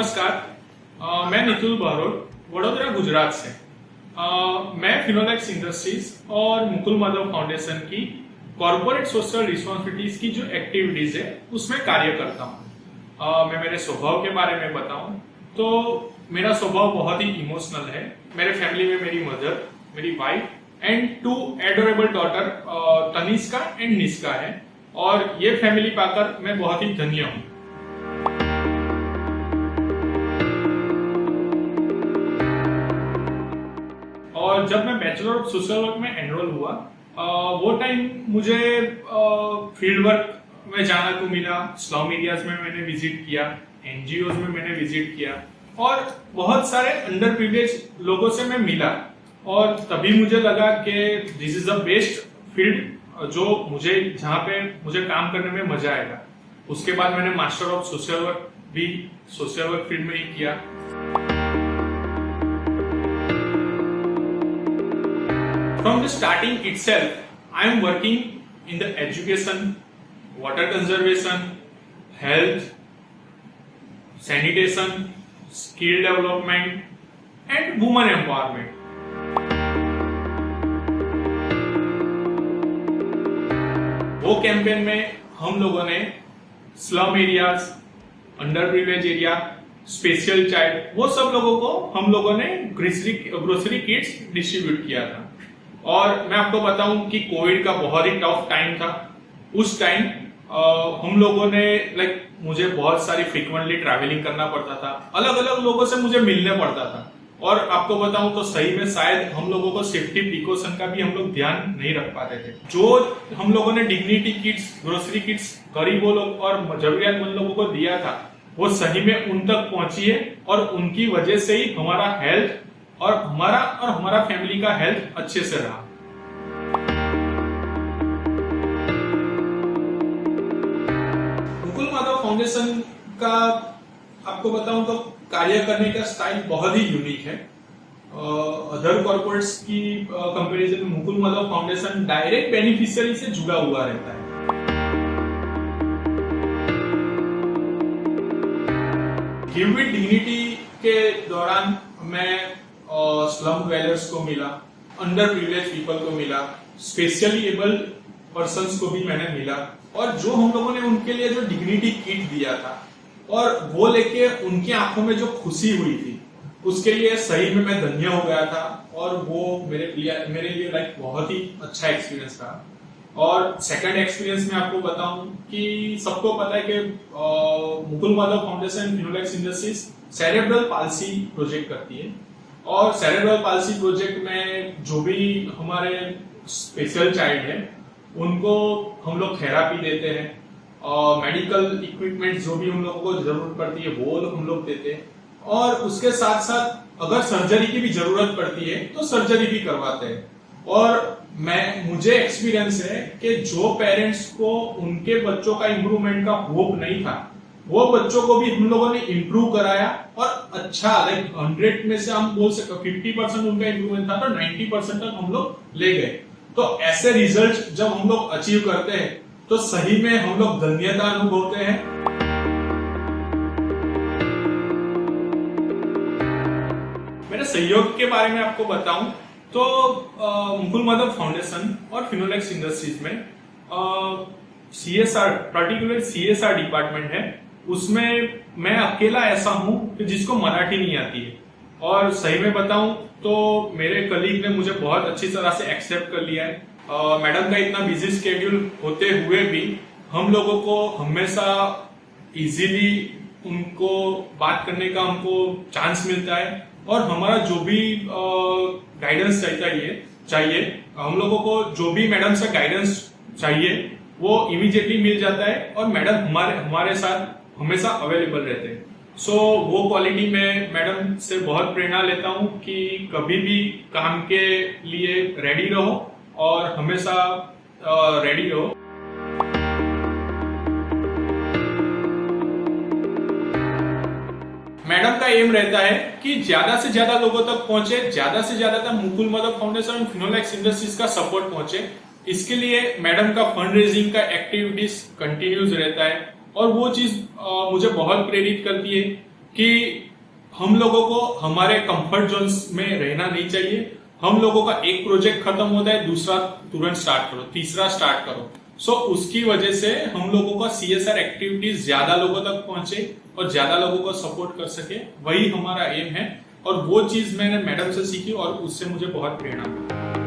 नमस्कार। मैं नितुल बहरोड वडोदरा गुजरात से। मैं फिनोलेक्स इंडस्ट्रीज और मुकुल माधव फाउंडेशन की कॉर्पोरेट सोशल रिस्पॉन्सिबिलिटीज की जो एक्टिविटीज है उसमें कार्य करता हूँ। मैं मेरे स्वभाव के बारे में बताऊं तो मेरा स्वभाव बहुत ही इमोशनल है। मेरे फैमिली में मेरी मदर, मेरी wife and 2 adorable daughter Tanishka and Nishka है और ये फैमिली पाकर मैं बहुत ही धन्य हूँ। और जब मैं बैचलर ऑफ सोशल वर्क में एनरोल हुआ वो टाइम मुझे फील्ड वर्क में जाना को मिला। स्लम एरियाज में मैंने विजिट किया, एनजीओज में मैंने विजिट किया और बहुत सारे अंडर प्रिविलेज लोगों से मैं मिला और तभी मुझे लगा कि this is the best field जो मुझे जहाँ पे मुझे काम करने में मजा आएगा। उसके बाद मैंने मास्टर ऑफ सोशल वर्क भी सोशल वर्क फील्ड में ही किया। From the starting itself, I am working in the education, water conservation, health, sanitation, skill development and women empowerment. वो कैंपेन में हम लोगों ने slum areas, under privilege area, special child, वो सब लोगों को हम लोगों ने ग्रोसरी किट्स डिस्ट्रीब्यूट किया था। और मैं आपको बताऊं कि कोविड का बहुत ही टफ टाइम था। उस टाइम हम लोगों ने मुझे बहुत सारी फ्रीक्वेंटली ट्रैवलिंग करना पड़ता था, अलग अलग लोगों से मुझे मिलने पड़ता था और आपको बताऊं तो सही में शायद हम लोगों को सेफ्टी प्रिकॉशन का भी हम लोग ध्यान नहीं रख पाते थे। जो हम लोगों ने डिग्निटी किट्स, ग्रोसरी किट्स गरीबों लोग और जरूरियातमंद लोगों को दिया था वो सही में उन तक पहुंची है और उनकी वजह से ही हमारा हेल्थ और हमारा फैमिली का हेल्थ अच्छे से रहा। मुकुल माधव फाउंडेशन का आपको बताऊं तो कार्य करने का स्टाइल बहुत ही यूनिक है। अदर कॉर्पोरेट्स की कंपैरिजन में Mukul Madhav foundation direct beneficiary से जुड़ा हुआ रहता है। गिव विद डिग्निटी के दौरान मैं स्लम ड्वेलर्स को मिला, अंडर प्रिविलेज पीपल को मिला, स्पेशली एबल्ड पर्संस को भी मैंने मिला और जो हम लोगों ने उनके लिए जो डिग्निटी किट दिया था और वो लेके उनकी आंखों में जो खुशी हुई थी उसके लिए सही में मैं धन्य हो गया था और वो मेरे लिए बहुत ही अच्छा एक्सपीरियंस था। और सेकंड एक्सपीरियंस में आपको बताऊं कि सबको पता है कि Mukul Madhav foundation Finolex industries cerebral palsy project करती है और सेरेब्रल पाल्सी प्रोजेक्ट में जो भी हमारे स्पेशल चाइल्ड है उनको हम लोग थेरापी देते हैं और मेडिकल इक्विपमेंट जो भी हम लोगों को जरूरत पड़ती है वो हम लोग देते हैं और उसके साथ साथ अगर सर्जरी की भी जरूरत पड़ती है तो सर्जरी भी करवाते हैं। और मुझे एक्सपीरियंस है कि जो पेरेंट्स को उनके बच्चों का इम्प्रूवमेंट का होप नहीं था वो बच्चों को भी हम लोगों ने इम्प्रूव कराया और अच्छा 100 में से हम बोल सकते 50% उनका इम्प्रूवमेंट था तो 90% तक हम लोग ले गए। तो ऐसे रिजल्ट जब हम लोग अचीव करते हैं तो सही में हम लोग धन्यता अनुभवते हैं। मेरे सहयोग के बारे में आपको बताऊं तो मुकुल माधव फाउंडेशन और फिनोलेक्स इंडस्ट्रीज में CSR, पर्टिकुलर CSR डिपार्टमेंट है, उसमें मैं अकेला ऐसा हूं कि जिसको मराठी नहीं आती है और सही में बताऊं तो मेरे कलीग ने मुझे बहुत अच्छी तरह से एक्सेप्ट कर लिया है। मैडम का इतना बिजी स्केड्यूल होते हुए भी हम लोगों को हमेशा इजीली उनको बात करने का हमको चांस मिलता है और हमारा जो भी गाइडेंस चाहिए हम लोगों को जो भी मैडम से गाइडेंस चाहिए वो इमीडिएटली मिल जाता है और मैडम हमारे साथ हमेशा अवेलेबल रहते हैं। वो क्वालिटी में मैडम से बहुत प्रेरणा लेता हूं कि कभी भी काम के लिए रेडी रहो और हमेशा रेडी रहो। मैडम का एम रहता है कि ज्यादा से ज्यादा लोगों तक पहुंचे, ज्यादा से ज्यादा तक मुकुल माधव फाउंडेशन और फिनोलेक्स इंडस्ट्रीज का सपोर्ट पहुंचे। इसके लिए मैडम का फंड रेजिंग का एक्टिविटीज कंटिन्यूज रहता है और वो चीज मुझे बहुत प्रेरित करती है कि हम लोगों को हमारे कंफर्ट जोन्स में रहना नहीं चाहिए। हम लोगों का एक प्रोजेक्ट खत्म होता है, दूसरा तुरंत स्टार्ट करो, तीसरा स्टार्ट करो। सो उसकी वजह से हम लोगों का CSR एक्टिविटीज ज्यादा लोगों तक पहुंचे और ज्यादा लोगों को सपोर्ट कर सके, वही हमारा एम है। और वो चीज मैंने मैडम से सीखी और उससे मुझे बहुत प्रेरणा मिली।